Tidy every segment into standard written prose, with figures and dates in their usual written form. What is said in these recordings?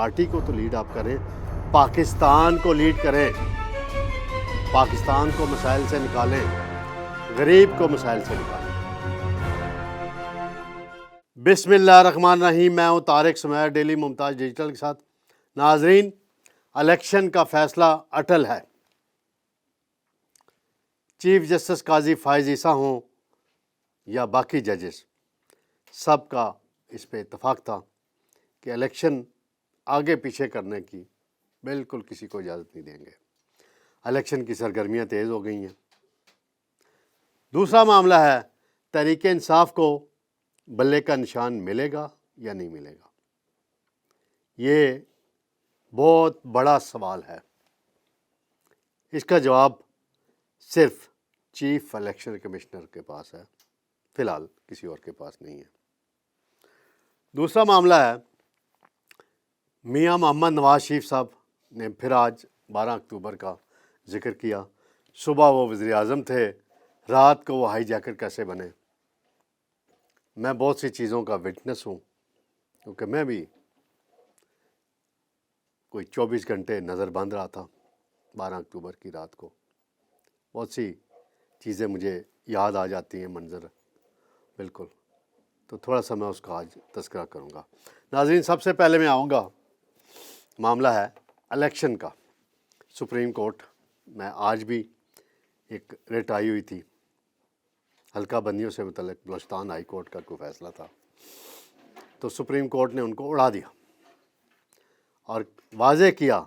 Party کو تو lead آپ کریں، پاکستان کو لیڈ کریں، پاکستان کو مسائل سے نکالیں، غریب کو مسائل سے نکالیں۔ بسم اللہ الرحمن الرحیم۔ میں ہوں طارق سمیر، ڈیلی ممتاز ڈیجیٹل کے ساتھ۔ ناظرین، الیکشن کا فیصلہ اٹل ہے۔ چیف جسٹس قاضی فائز عیسیٰ ہوں یا باقی ججز، سب کا اس پہ اتفاق تھا کہ الیکشن آگے پیچھے کرنے کی بالکل کسی کو اجازت نہیں دیں گے۔ الیکشن کی سرگرمیاں تیز ہو گئی ہیں۔ دوسرا معاملہ ہے تحریک انصاف کو بلے کا نشان ملے گا یا نہیں ملے گا۔ یہ بہت بڑا سوال ہے۔ اس کا جواب صرف چیف الیکشن کمشنر کے پاس ہے، فی الحال کسی اور کے پاس نہیں ہے۔ دوسرا معاملہ ہے میاں محمد نواز شریف صاحب نے پھر آج 12 اکتوبر کا ذکر کیا۔ صبح وہ وزیر اعظم تھے، رات کو وہ ہائی جیکر کیسے بنے۔ میں بہت سی چیزوں کا وٹنس ہوں، کیونکہ میں بھی کوئی 24 گھنٹے نظر بند رہا تھا 12 اکتوبر کی رات کو۔ بہت سی چیزیں مجھے یاد آ جاتی ہیں، منظر بالکل، تو تھوڑا سا میں اس کا آج تذکرہ کروں گا۔ ناظرین، سب سے پہلے میں آؤں گا، معاملہ ہے الیکشن کا۔ سپریم کورٹ میں آج بھی ایک ریٹ آئی ہوئی تھی، حلقہ بندیوں سے متعلق بلوچستان ہائی کورٹ کا کوئی فیصلہ تھا، تو سپریم کورٹ نے ان کو اڑا دیا اور واضح کیا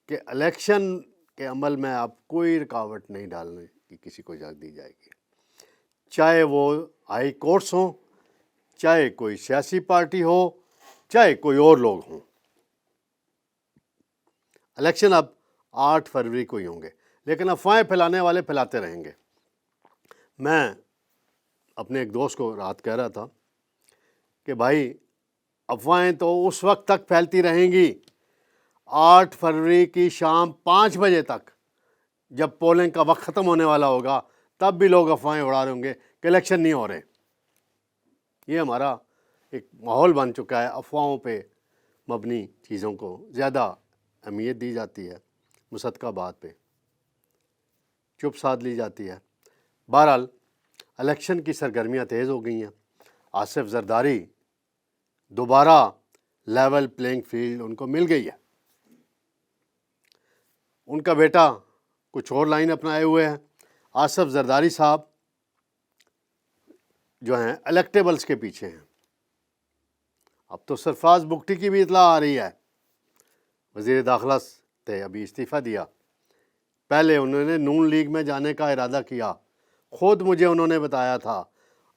کہ الیکشن کے عمل میں اب کوئی رکاوٹ نہیں ڈالنے کی کسی کو اجازت دی جائے گی، چاہے وہ ہائی کورٹس ہوں، چاہے کوئی سیاسی پارٹی ہو، چاہے کوئی اور لوگ ہوں۔ الیکشن اب 8 فروری کو ہی ہوں گے، لیکن افواہیں پھیلانے والے پھیلاتے رہیں گے۔ میں اپنے ایک دوست کو رات کہہ رہا تھا کہ بھائی، افواہیں تو اس وقت تک پھیلتی رہیں گی 8 فروری کی شام 5 بجے تک، جب پولنگ کا وقت ختم ہونے والا ہوگا، تب بھی لوگ افواہیں اڑا رہے ہوں گے کہ الیکشن نہیں ہو رہے۔ یہ ہمارا ایک ماحول بن چکا ہے، افواہوں پہ مبنی چیزوں کو زیادہ اہمیت دی جاتی ہے، مصدقہ بات پہ چپ سادھ لی جاتی ہے۔ بہرحال الیکشن کی سرگرمیاں تیز ہو گئی ہیں۔ آصف زرداری دوبارہ لیول پلینگ فیلڈ ان کو مل گئی ہے۔ ان کا بیٹا کچھ اور لائن اپنائے ہوئے ہیں۔ آصف زرداری صاحب جو ہیں الیکٹیبلز کے پیچھے ہیں۔ اب تو سرفراز بگٹی کی بھی اطلاع آ رہی ہے، وزیر داخلہ تھے، ابھی استعفیٰ دیا۔ پہلے انہوں نے نون لیگ میں جانے کا ارادہ کیا، خود مجھے انہوں نے بتایا تھا،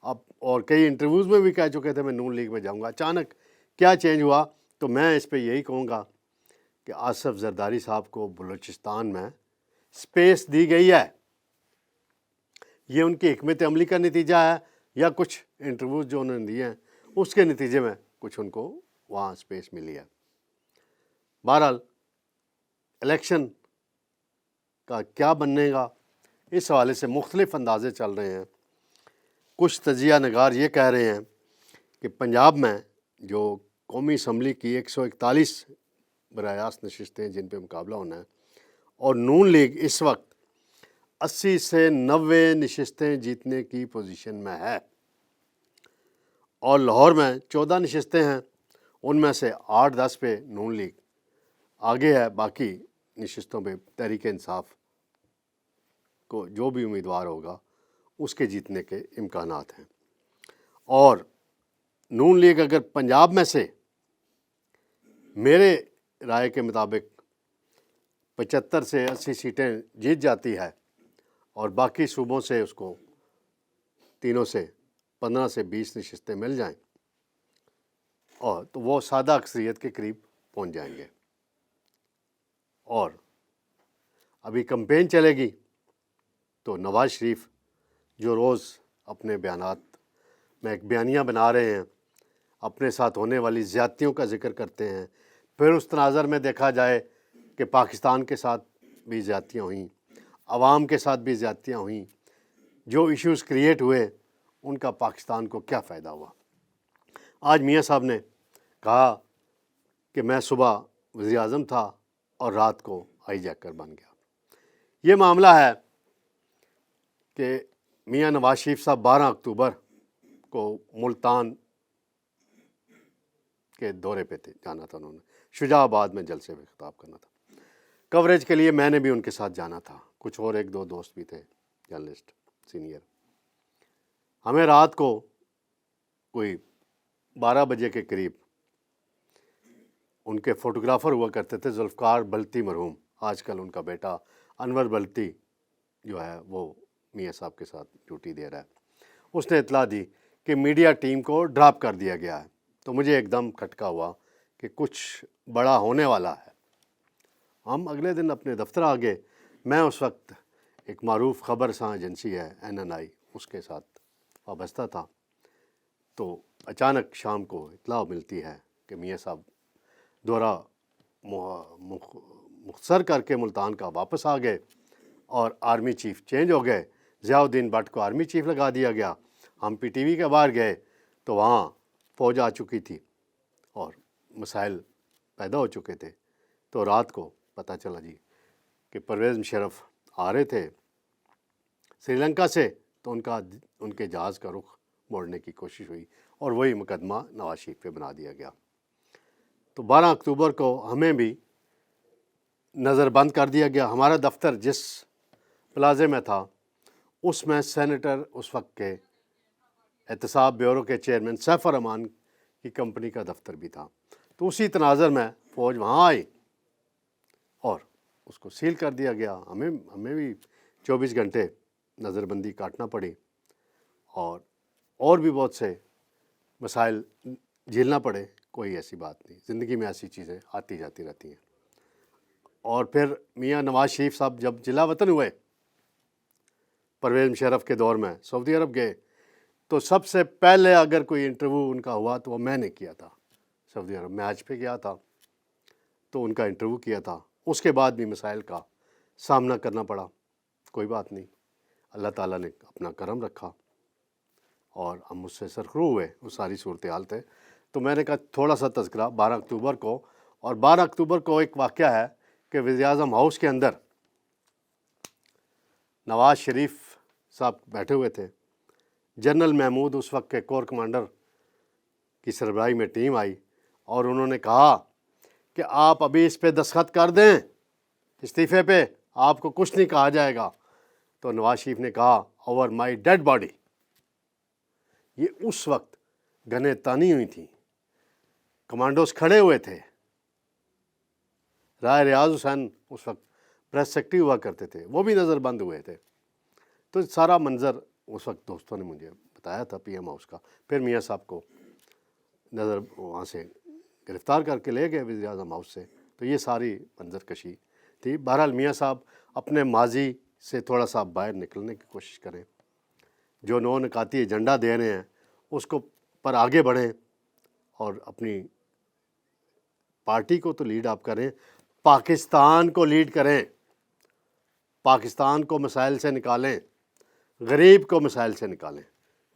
اب اور کئی انٹرویوز میں بھی کہہ چکے تھے میں نون لیگ میں جاؤں گا۔ اچانک کیا چینج ہوا؟ تو میں اس پہ یہی کہوں گا کہ آصف زرداری صاحب کو بلوچستان میں سپیس دی گئی ہے۔ یہ ان کی حکمت عملی کا نتیجہ ہے یا کچھ انٹرویوز جو انہوں نے دیے ہیں اس کے نتیجے میں کچھ ان کو وہاں سپیس ملی ہے۔ بہرحال الیکشن کا کیا بننے گا، اس حوالے سے مختلف اندازے چل رہے ہیں۔ کچھ تجزیہ نگار یہ کہہ رہے ہیں کہ پنجاب میں جو قومی اسمبلی کی 141 براہ راست نشستیں جن پہ مقابلہ ہونا ہے، اور نون لیگ اس وقت 80 سے 90 نشستیں جیتنے کی پوزیشن میں ہے، اور لاہور میں 14 نشستیں ہیں، ان میں سے 8-10 پہ نون لیگ آگے ہے، باقی نشستوں پہ تحریک انصاف کو جو بھی امیدوار ہوگا اس کے جیتنے کے امکانات ہیں۔ اور نون لیگ اگر پنجاب میں سے میرے رائے کے مطابق 75 سے 80 سیٹیں جیت جاتی ہے اور باقی صوبوں سے اس کو تینوں سے 15 سے 20 نشستیں مل جائیں، اور تو وہ سادہ اکثریت کے قریب پہنچ جائیں گے۔ اور ابھی کمپین چلے گی تو نواز شریف جو روز اپنے بیانات میں ایک بیانیہ بنا رہے ہیں، اپنے ساتھ ہونے والی زیادتیوں کا ذکر کرتے ہیں، پھر اس تناظر میں دیکھا جائے کہ پاکستان کے ساتھ بھی زیادتیاں ہوئیں، عوام کے ساتھ بھی زیادتیاں ہوئیں، جو ایشوز کریٹ ہوئے ان کا پاکستان کو کیا فائدہ ہوا۔ آج میاں صاحب نے کہا کہ میں صبح وزیر اعظم تھا اور رات کو ہائی جیکر بن گیا۔ یہ معاملہ ہے کہ میاں نواز شریف صاحب 12 اکتوبر کو ملتان کے دورے پہ تھے، جانا تھا انہوں نے، شجاع آباد میں جلسے میں خطاب کرنا تھا۔ کوریج کے لیے میں نے بھی ان کے ساتھ جانا تھا، کچھ اور ایک دو دوست بھی تھے جرنلسٹ سینئر۔ ہمیں رات کو کوئی 12 بجے کے قریب ان کے فوٹوگرافر ہوا کرتے تھے ذوالفقار بلتی مرحوم، آج کل ان کا بیٹا انور بلتی جو ہے وہ میاں صاحب کے ساتھ ڈیوٹی دے رہا ہے، اس نے اطلاع دی کہ میڈیا ٹیم کو ڈراپ کر دیا گیا ہے۔ تو مجھے ایک دم کھٹکا ہوا کہ کچھ بڑا ہونے والا ہے۔ ہم اگلے دن اپنے دفتر آ گئے، میں اس وقت ایک معروف خبر رساں ایجنسی ہے NNI، اس کے ساتھ وابستہ تھا۔ تو اچانک شام کو اطلاع ملتی ہے کہ میاں صاحب دورہ مختصر کر کے ملتان کا واپس آ گئے اور آرمی چیف چینج ہو گئے، ضیاء الدین بٹ کو آرمی چیف لگا دیا گیا۔ ہم PTV کے باہر گئے تو وہاں فوج آ چکی تھی اور مسائل پیدا ہو چکے تھے۔ تو رات کو پتہ چلا جی کہ پرویز مشرف آ رہے تھے سری لنکا سے، تو ان کے جہاز کا رخ موڑنے کی کوشش ہوئی اور وہی مقدمہ نواز شریف پہ بنا دیا گیا۔ تو 12 اکتوبر کو ہمیں بھی نظر بند کر دیا گیا۔ ہمارا دفتر جس پلازے میں تھا اس میں سینیٹر اس وقت کے احتساب بیورو کے چیئرمین سیف الرحمان کی کمپنی کا دفتر بھی تھا۔ تو اسی تناظر میں فوج وہاں آئی اور اس کو سیل کر دیا گیا۔ ہمیں بھی 24 گھنٹے نظر بندی کاٹنا پڑی اور بھی بہت سے مسائل جھیلنا پڑے۔ کوئی ایسی بات نہیں، زندگی میں ایسی چیزیں آتی جاتی رہتی ہیں۔ اور پھر میاں نواز شریف صاحب جب جلا وطن ہوئے، پرویز مشرف کے دور میں سعودی عرب گئے، تو سب سے پہلے اگر کوئی انٹرویو ان کا ہوا تو وہ میں نے کیا تھا۔ سعودی عرب میں حج پہ گیا تھا تو ان کا انٹرویو کیا تھا۔ اس کے بعد بھی مسائل کا سامنا کرنا پڑا، کوئی بات نہیں، اللہ تعالیٰ نے اپنا کرم رکھا اور ہم اس سے سرخرو ہوئے، وہ ساری صورتحال تھے۔ تو میں نے کہا تھوڑا سا تذکرہ 12 اکتوبر کو، اور 12 اکتوبر کو ایک واقعہ ہے کہ وزیر اعظم ہاؤس کے اندر نواز شریف صاحب بیٹھے ہوئے تھے، جنرل محمود اس وقت کے کور کمانڈر کی سربراہی میں ٹیم آئی اور انہوں نے کہا کہ آپ ابھی اس پہ دستخط کر دیں استعفے پہ، آپ کو کچھ نہیں کہا جائے گا۔ تو نواز شریف نے کہا اوور مائی ڈیڈ باڈی۔ یہ اس وقت گنیں تانی ہوئی تھیں، کمانڈوز کھڑے ہوئے تھے، رائے ریاض حسین اس وقت پریس سیکرٹری ہوا کرتے تھے، وہ بھی نظر بند ہوئے تھے۔ تو سارا منظر اس وقت دوستوں نے مجھے بتایا تھا PM ہاؤس کا۔ پھر میاں صاحب کو نظر وہاں سے گرفتار کر کے لے گئے وزیر اعظم ہاؤس سے۔ تو یہ ساری منظر کشی تھی۔ بہرحال میاں صاحب اپنے ماضی سے تھوڑا سا باہر نکلنے کی کوشش کریں، جو نو نکاتی ایجنڈا دے رہے ہیں اس کو پر آگے بڑھیں اور اپنی پارٹی کو تو لیڈ آپ کریں، پاکستان کو لیڈ کریں، پاکستان کو مسائل سے نکالیں، غریب کو مسائل سے نکالیں۔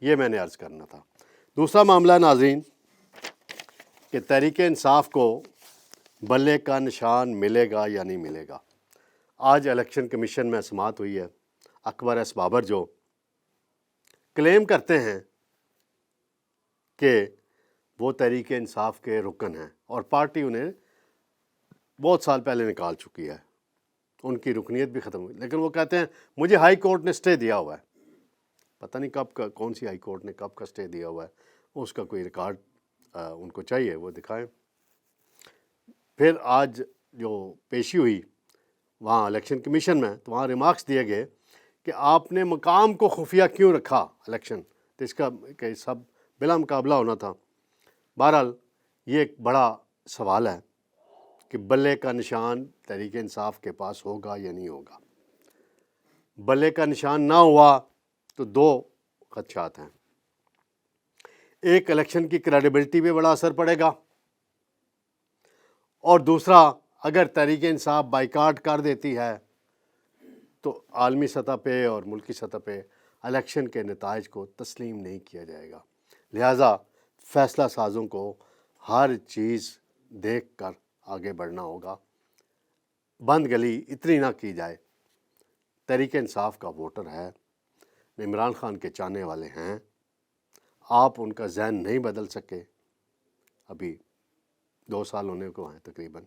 یہ میں نے عرض کرنا تھا۔ دوسرا معاملہ ناظرین کہ تحریک انصاف کو بلے کا نشان ملے گا یا نہیں ملے گا۔ آج الیکشن کمیشن میں سماعت ہوئی ہے۔ اکبر ایس بابر جو کلیم کرتے ہیں کہ وہ تحریک انصاف کے رکن ہیں اور پارٹی انہیں بہت سال پہلے نکال چکی ہے، ان کی رکنیت بھی ختم ہوئی، لیکن وہ کہتے ہیں مجھے ہائی کورٹ نے سٹے دیا ہوا ہے۔ پتہ نہیں کب کا، کون سی ہائی کورٹ نے کب کا سٹے دیا ہوا ہے، اس کا کوئی ریکارڈ ان کو چاہیے، وہ دکھائیں۔ پھر آج جو پیشی ہوئی وہاں الیکشن کمیشن میں، تو وہاں ریمارکس دیے گئے کہ آپ نے مقام کو خفیہ کیوں رکھا الیکشن، تو اس کا کہ سب بلا مقابلہ ہونا تھا۔ بہرحال یہ ایک بڑا سوال ہے کہ بلے کا نشان تحریک انصاف کے پاس ہوگا یا نہیں ہوگا۔ بلے کا نشان نہ ہوا تو دو خدشات ہیں، ایک الیکشن کی کریڈیبلٹی پہ بڑا اثر پڑے گا، اور دوسرا اگر تحریک انصاف بائیکاٹ کر دیتی ہے تو عالمی سطح پہ اور ملکی سطح پہ الیکشن کے نتائج کو تسلیم نہیں کیا جائے گا۔ لہٰذا فیصلہ سازوں کو ہر چیز دیکھ کر آگے بڑھنا ہوگا، بند گلی اتنی نہ کی جائے۔ تحریک انصاف کا ووٹر ہے، عمران خان کے چاہنے والے ہیں، آپ ان کا ذہن نہیں بدل سکے، ابھی 2 سال ہونے کو ہیں، تقریباً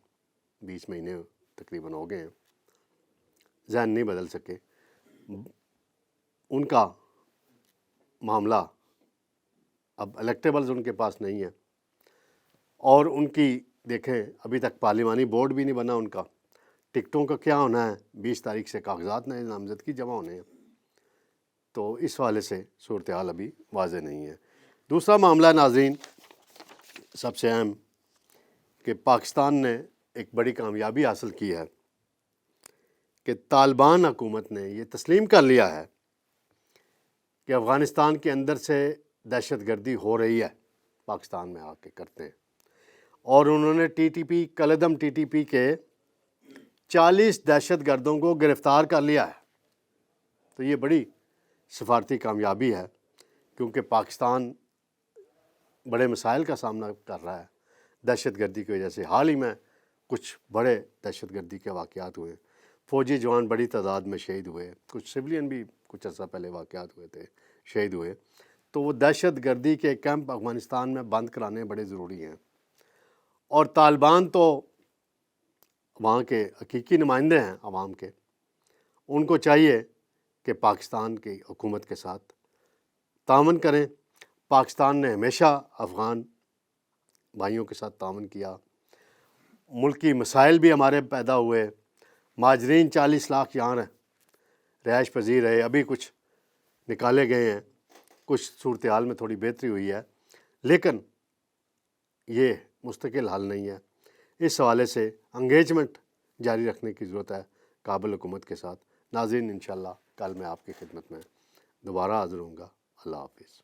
20 مہینے تقریباً ہو گئے ہیں، ذہن نہیں بدل سکے۔ ان کا معاملہ اب الیکٹیبلز ان کے پاس نہیں ہے، اور ان کی دیکھیں ابھی تک پارلیمانی بورڈ بھی نہیں بنا ان کا، ٹکٹوں کا کیا ہونا ہے، 20 تاریخ سے کاغذات نئے نامزدگی جمع ہونے ہیں، تو اس حوالے سے صورتحال ابھی واضح نہیں ہے۔ دوسرا معاملہ ناظرین سب سے اہم کہ پاکستان نے ایک بڑی کامیابی حاصل کی ہے کہ طالبان حکومت نے یہ تسلیم کر لیا ہے کہ افغانستان کے اندر سے دہشت گردی ہو رہی ہے، پاکستان میں آ کے کرتے ہیں، اور انہوں نے ٹی ٹی پی کالعدم ٹی ٹی پی کے 40 دہشت گردوں کو گرفتار کر لیا ہے۔ تو یہ بڑی سفارتی کامیابی ہے، کیونکہ پاکستان بڑے مسائل کا سامنا کر رہا ہے دہشت گردی کی وجہ سے۔ حال ہی میں کچھ بڑے دہشت گردی کے واقعات ہوئے، فوجی جوان بڑی تعداد میں شہید ہوئے، کچھ سویلین بھی کچھ عرصہ پہلے واقعات ہوئے تھے، شہید ہوئے۔ تو وہ دہشت گردی کے کیمپ افغانستان میں بند کرانے بڑے ضروری ہیں، اور طالبان تو وہاں کے حقیقی نمائندے ہیں عوام کے، ان کو چاہیے کہ پاکستان کی حکومت کے ساتھ تعاون کریں۔ پاکستان نے ہمیشہ افغان بھائیوں کے ساتھ تعاون کیا، ملکی مسائل بھی ہمارے پیدا ہوئے، مہاجرین 40 لاکھ یہاں رہائش پذیر رہے، ابھی کچھ نکالے گئے ہیں، کچھ صورتحال میں تھوڑی بہتری ہوئی ہے، لیکن یہ مستقل حل نہیں ہے۔ اس حوالے سے انگیجمنٹ جاری رکھنے کی ضرورت ہے کابل حکومت کے ساتھ۔ ناظرین انشاءاللہ کل میں آپ کی خدمت میں دوبارہ حاضر ہوں گا۔ اللہ حافظ۔